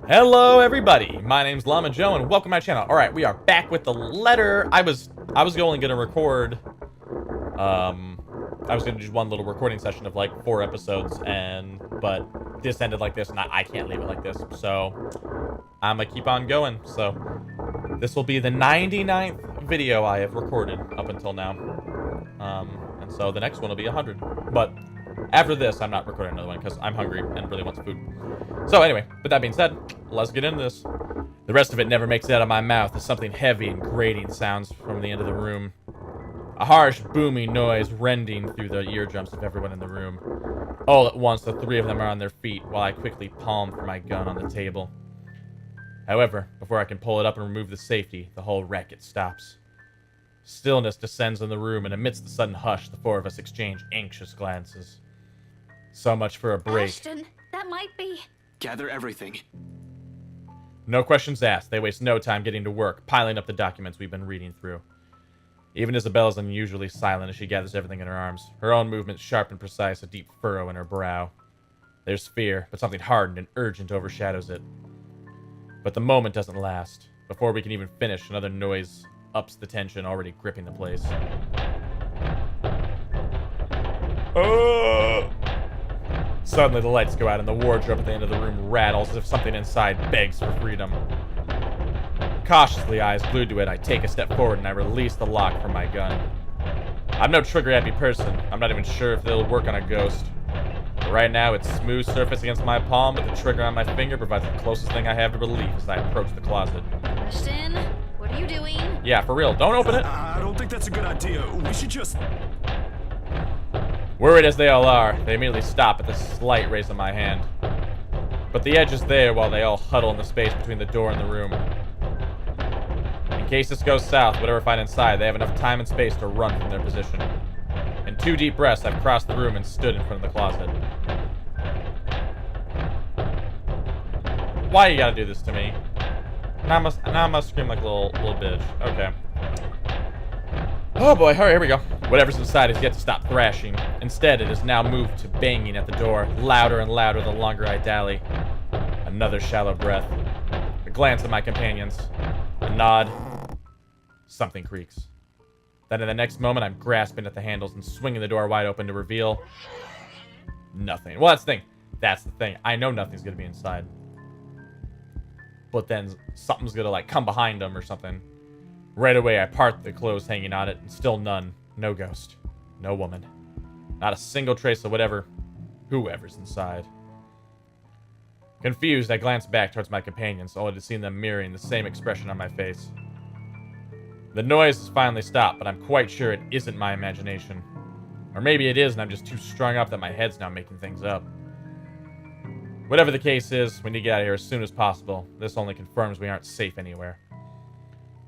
Hello everybody, my name's Llama Joe and welcome to my channel. Alright, we are back with the letter. I was only gonna record I was gonna do one little recording session of like 4 episodes but this ended like this and I can't leave it like this. So I'm gonna keep on going. So this will be the 99th video I have recorded up until now. And so the next one will be 100. But after this, I'm not recording another one because I'm hungry and really want some food. So anyway, with that being said, let's get into this. The rest of it never makes it out of my mouth as something heavy and grating sounds from the end of the room. A harsh, booming noise rending through the eardrums of everyone in the room. All at once, the 3 of them are on their feet while I quickly palm for my gun on the table. However, before I can pull it up and remove the safety, the whole racket stops. Stillness descends on the room, and amidst the sudden hush, the 4 of us exchange anxious glances. So much for a break. Ashton, that might be... Gather everything. No questions asked. They waste no time getting to work, piling up the documents we've been reading through. Even Isabelle is unusually silent as she gathers everything in her arms. Her own movements sharp and precise, a deep furrow in her brow. There's fear, but something hardened and urgent overshadows it. But the moment doesn't last. Before we can even finish, another noise ups the tension already gripping the place. Suddenly the lights go out and the wardrobe at the end of the room rattles as if something inside begs for freedom. Cautiously, eyes glued to it, I take a step forward and I release the lock from my gun. I'm no trigger-happy person. I'm not even sure if it'll work on a ghost. But right now, its smooth surface against my palm with the trigger on my finger provides the closest thing I have to relief as I approach the closet. Ashton, what are you doing? Yeah, for real, don't open it! I don't think that's a good idea. We should just... Worried as they all are, they immediately stop at the slight raise of my hand. But the edge is there while they all huddle in the space between the door and the room. In case this goes south, whatever I find inside, they have enough time and space to run from their position. In 2 deep breaths, I've crossed the room and stood in front of the closet. Why you gotta do this to me? Now I must scream like a little bitch. Okay. Oh boy, alright, here we go. Whatever's inside has yet to stop thrashing. Instead, it has now moved to banging at the door, louder and louder the longer I dally. Another shallow breath. A glance at my companions. A nod. Something creaks. Then in the next moment, I'm grasping at the handles and swinging the door wide open to reveal... nothing. Well, that's the thing. I know nothing's gonna be inside. But then something's gonna, like, come behind them or something. Right away, I part the clothes hanging on it, and still none. No ghost. No woman. Not a single trace of whoever's inside. Confused, I glance back towards my companions, only to see them mirroring the same expression on my face. The noise has finally stopped, but I'm quite sure it isn't my imagination. Or maybe it is, and I'm just too strung up that my head's now making things up. Whatever the case is, we need to get out of here as soon as possible. This only confirms we aren't safe anywhere.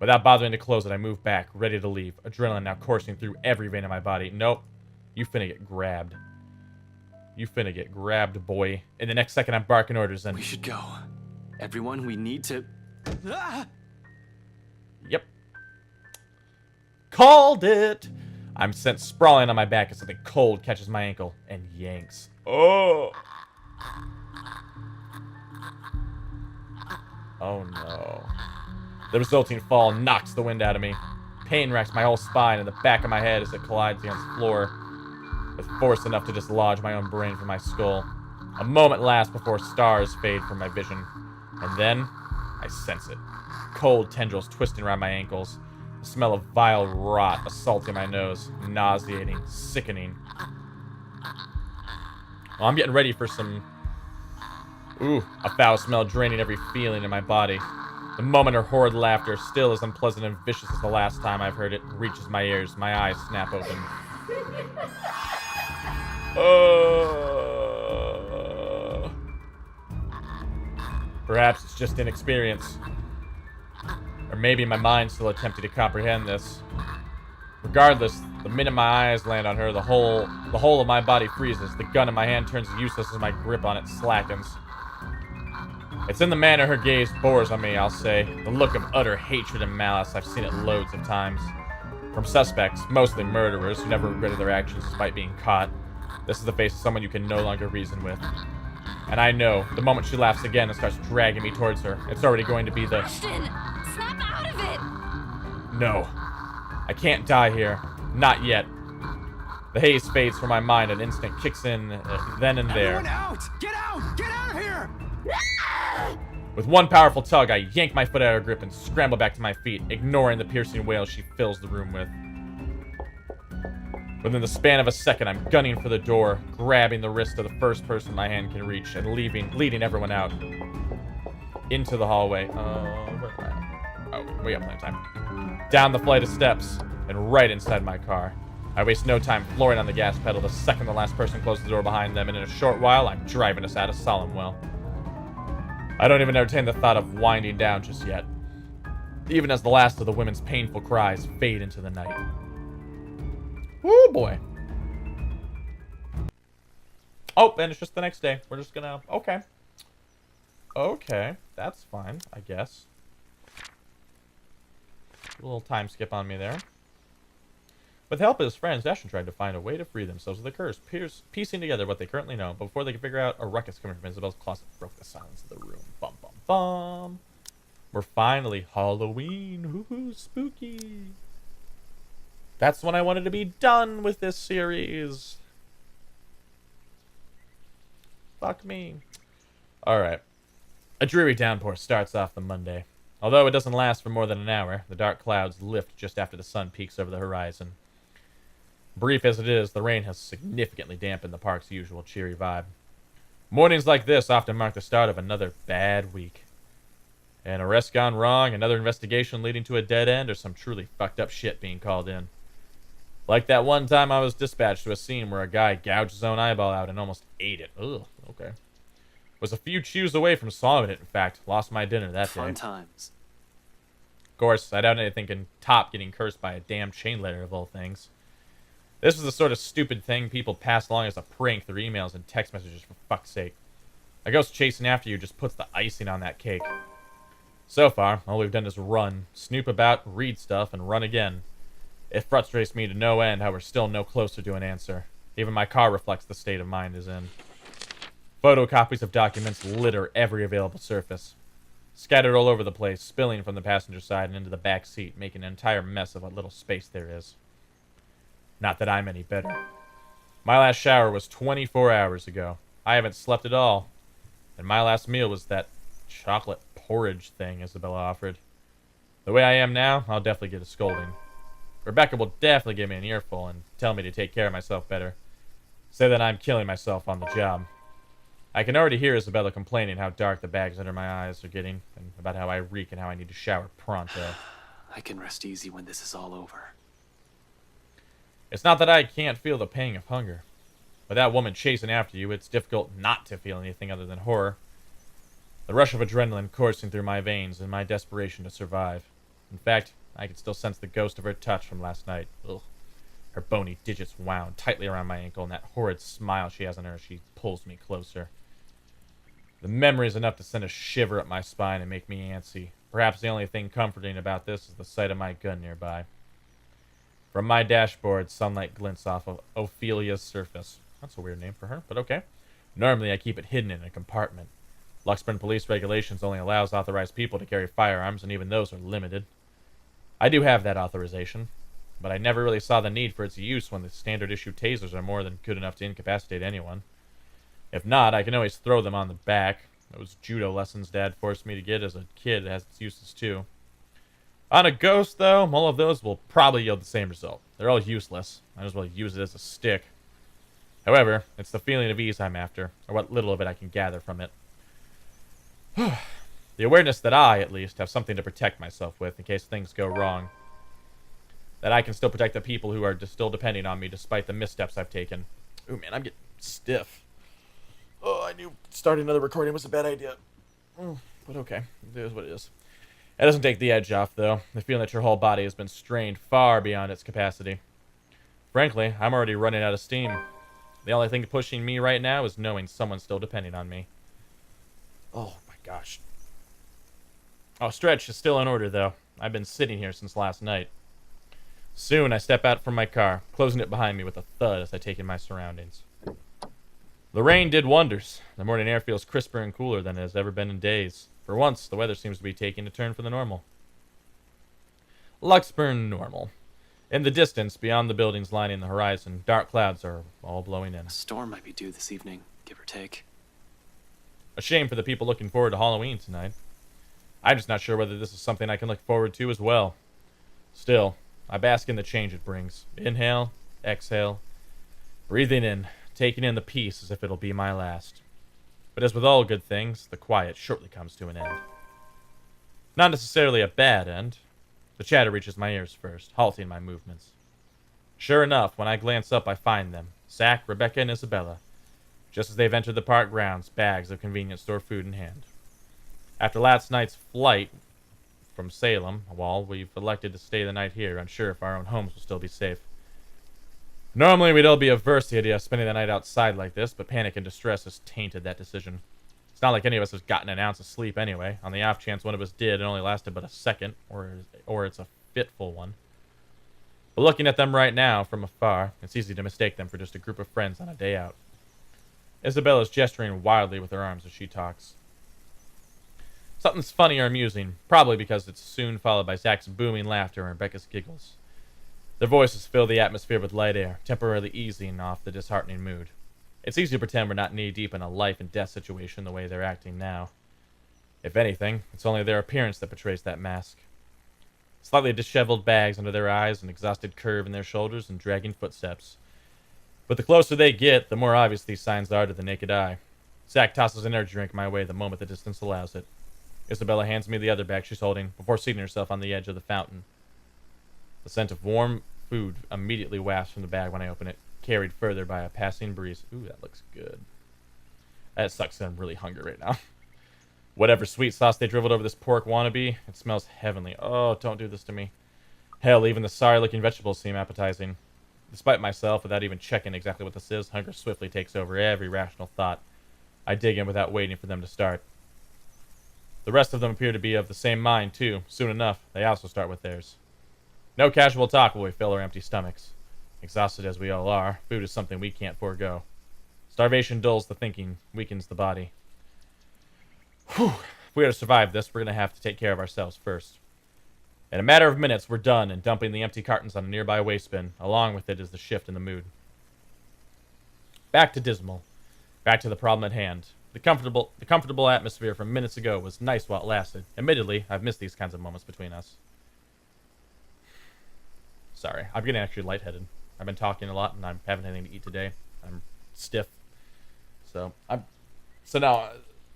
Without bothering to close it, I move back, ready to leave. Adrenaline now coursing through every vein of my body. Nope. You finna get grabbed. You finna get grabbed, boy. In the next second, I'm barking orders and... We should go. Everyone, we need to... Ah! Yep. Called it! I'm sent sprawling on my back as something cold catches my ankle and yanks. Oh! Oh no. The resulting fall knocks the wind out of me. Pain racks my whole spine and the back of my head as it collides against the floor, with force enough to dislodge my own brain from my skull. A moment lasts before stars fade from my vision, and then I sense it. Cold tendrils twisting around my ankles, the smell of vile rot assaulting my nose, nauseating, sickening. Well, I'm getting ready for some... Ooh, a foul smell draining every feeling in my body. The moment her horrid laughter, still as unpleasant and vicious as the last time I've heard it, reaches my ears. My eyes snap open. Perhaps it's just inexperience. Or maybe my mind's still attempting to comprehend this. Regardless, the minute my eyes land on her, the whole of my body freezes. The gun in my hand turns useless as my grip on it slackens. It's in the manner her gaze bores on me, I'll say. The look of utter hatred and malice, I've seen it loads of times. From suspects, mostly murderers, who never regretted their actions despite being caught. This is the face of someone you can no longer reason with. And I know, the moment she laughs again and starts dragging me towards her, it's already going to be the... Ashton, snap out of it! No. I can't die here. Not yet. The haze fades from my mind and instinct kicks in then and there. Everyone out! Get out! Get out of here! With one powerful tug, I yank my foot out of her grip and scramble back to my feet, ignoring the piercing wail she fills the room with. Within the span of a second, I'm gunning for the door, grabbing the wrist of the first person my hand can reach, and leading everyone out. Into the hallway. We got plenty of time. Down the flight of steps, and right inside my car. I waste no time flooring on the gas pedal the second the last person closes the door behind them, and in a short while, I'm driving us out of Solemnwell. I don't even entertain the thought of winding down just yet, even as the last of the women's painful cries fade into the night. Woo boy. Oh, and it's just the next day. We're just gonna... Okay. Okay, that's fine, I guess. A little time skip on me there. With the help of his friends, Ashton tried to find a way to free themselves of the curse, piecing together what they currently know. But before they could figure out, a ruckus coming from Isabel's closet broke the silence of the room. Bum, bum, bum. We're finally Halloween. Woohoo, spooky. That's when I wanted to be done with this series. Fuck me. Alright. A dreary downpour starts off the Monday. Although it doesn't last for more than an hour, the dark clouds lift just after the sun peaks over the horizon. Brief as it is, the rain has significantly dampened the park's usual cheery vibe. Mornings like this often mark the start of another bad week. An arrest gone wrong, another investigation leading to a dead end, or some truly fucked up shit being called in. Like that one time I was dispatched to a scene where a guy gouged his own eyeball out and almost ate it. Ugh, okay. Was a few chews away from swallowing it, in fact. Lost my dinner that day. Fun times. Of course, I doubt anything can top getting cursed by a damn chain letter of all things. This was the sort of stupid thing people pass along as a prank through emails and text messages, for fuck's sake. A ghost chasing after you just puts the icing on that cake. So far, all we've done is run, snoop about, read stuff, and run again. It frustrates me to no end how we're still no closer to an answer. Even my car reflects the state of mind it's in. Photocopies of documents litter every available surface. Scattered all over the place, spilling from the passenger side and into the back seat, making an entire mess of what little space there is. Not that I'm any better. My last shower was 24 hours ago. I haven't slept at all. And my last meal was that chocolate porridge thing Isabella offered. The way I am now, I'll definitely get a scolding. Rebecca will definitely give me an earful and tell me to take care of myself better. Say that I'm killing myself on the job. I can already hear Isabella complaining how dark the bags under my eyes are getting, and about how I reek and how I need to shower pronto. I can rest easy when this is all over. It's not that I can't feel the pang of hunger. With that woman chasing after you, it's difficult not to feel anything other than horror. The rush of adrenaline coursing through my veins and my desperation to survive. In fact, I can still sense the ghost of her touch from last night. Ugh. Her bony digits wound tightly around my ankle, and that horrid smile she has on her as she pulls me closer. The memory is enough to send a shiver up my spine and make me antsy. Perhaps the only thing comforting about this is the sight of my gun nearby. From my dashboard, sunlight glints off of Ophelia's surface. That's a weird name for her, but okay. Normally, I keep it hidden in a compartment. Luxburn police regulations only allows authorized people to carry firearms, and even those are limited. I do have that authorization, but I never really saw the need for its use when the standard issue tasers are more than good enough to incapacitate anyone. If not, I can always throw them on the back. Those judo lessons Dad forced me to get as a kid has its uses too. On a ghost, though, all of those will probably yield the same result. They're all useless. Might as well use it as a stick. However, it's the feeling of ease I'm after, or what little of it I can gather from it. The awareness that I, at least, have something to protect myself with in case things go wrong. That I can still protect the people who are still depending on me despite the missteps I've taken. Ooh, man, I'm getting stiff. Oh, I knew starting another recording was a bad idea. But okay, it is what it is. That doesn't take the edge off, though. The feeling that your whole body has been strained far beyond its capacity. Frankly, I'm already running out of steam. The only thing pushing me right now is knowing someone's still depending on me. Oh, my gosh. Oh, stretch is still in order, though. I've been sitting here since last night. Soon, I step out from my car, closing it behind me with a thud as I take in my surroundings. The rain did wonders. The morning air feels crisper and cooler than it has ever been in days. For once, the weather seems to be taking a turn for the normal. Luxburn normal. In the distance, beyond the buildings lining the horizon, dark clouds are all blowing in. A storm might be due this evening, give or take. A shame for the people looking forward to Halloween tonight. I'm just not sure whether this is something I can look forward to as well. Still, I bask in the change it brings. Inhale, exhale, breathing in, taking in the peace as if it'll be my last. But as with all good things, the quiet shortly comes to an end. Not necessarily a bad end. The chatter reaches my ears first, halting my movements. Sure enough, when I glance up, I find them, Zach, Rebecca, and Isabella, just as they've entered the park grounds, bags of convenience store food in hand. After last night's flight from Salem, well, we've elected to stay the night here, unsure if our own homes will still be safe. Normally, we'd all be averse to the idea of spending the night outside like this, but panic and distress has tainted that decision. It's not like any of us has gotten an ounce of sleep anyway. On the off chance one of us did, it only lasted but a second, or it's a fitful one. But looking at them right now from afar, it's easy to mistake them for just a group of friends on a day out. Isabella's gesturing wildly with her arms as she talks. Something's funny or amusing, probably because it's soon followed by Zach's booming laughter and Rebecca's giggles. Their voices fill the atmosphere with light air, temporarily easing off the disheartening mood. It's easy to pretend we're not knee-deep in a life-and-death situation the way they're acting now. If anything, it's only their appearance that betrays that mask. Slightly disheveled bags under their eyes, an exhausted curve in their shoulders, and dragging footsteps. But the closer they get, the more obvious these signs are to the naked eye. Zach tosses an energy drink my way the moment the distance allows it. Isabella hands me the other bag she's holding, before seating herself on the edge of the fountain. The scent of warm food immediately wafts from the bag when I open it, carried further by a passing breeze. Ooh, that looks good. That sucks that I'm really hungry right now. Whatever sweet sauce they dribbled over this pork wannabe, it smells heavenly. Oh, don't do this to me. Hell, even the sorry-looking vegetables seem appetizing. Despite myself, without even checking exactly what this is, hunger swiftly takes over every rational thought. I dig in without waiting for them to start. The rest of them appear to be of the same mind, too. Soon enough, they also start with theirs. No casual talk while we fill our empty stomachs. Exhausted as we all are, food is something we can't forego. Starvation dulls the thinking, weakens the body. Whew. If we are to survive this, we're going to have to take care of ourselves first. In a matter of minutes, we're done and dumping the empty cartons on a nearby waste bin. Along with it is the shift in the mood. Back to Dismal. Back to the problem at hand. The comfortable atmosphere from minutes ago was nice while it lasted. Admittedly, I've missed these kinds of moments between us. Sorry, I'm getting actually lightheaded. I've been talking a lot and I haven't had anything to eat today. I'm stiff. So now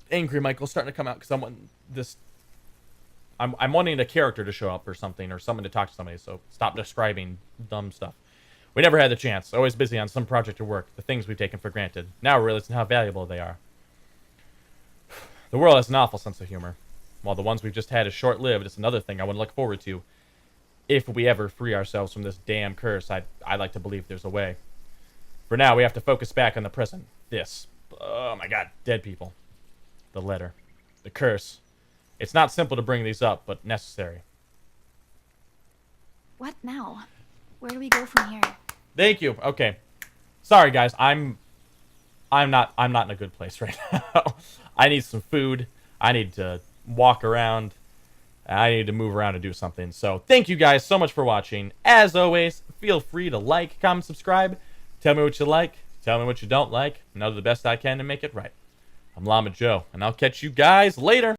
Angry Michael's starting to come out because I'm wanting a character to show up or something, or someone to talk to somebody, so stop describing dumb stuff. We never had the chance, always busy on some project or work, the things we've taken for granted. Now we're realizing how valuable they are. The world has an awful sense of humor. While the ones we've just had is short-lived, it's another thing I want to look forward to. If we ever free ourselves from this damn curse, I'd like to believe there's a way. For now, we have to focus back on the present. This. Oh my god, dead people. The letter. The curse. It's not simple to bring these up, but necessary. What now? Where do we go from here? Thank you. Okay. Sorry guys, I'm not in a good place right now. I need some food. I need to walk around. I need to move around and do something. So thank you guys so much for watching. As always, feel free to like, comment, subscribe. Tell me what you like. Tell me what you don't like. And I'll do the best I can to make it right. I'm Llama Joe, and I'll catch you guys later.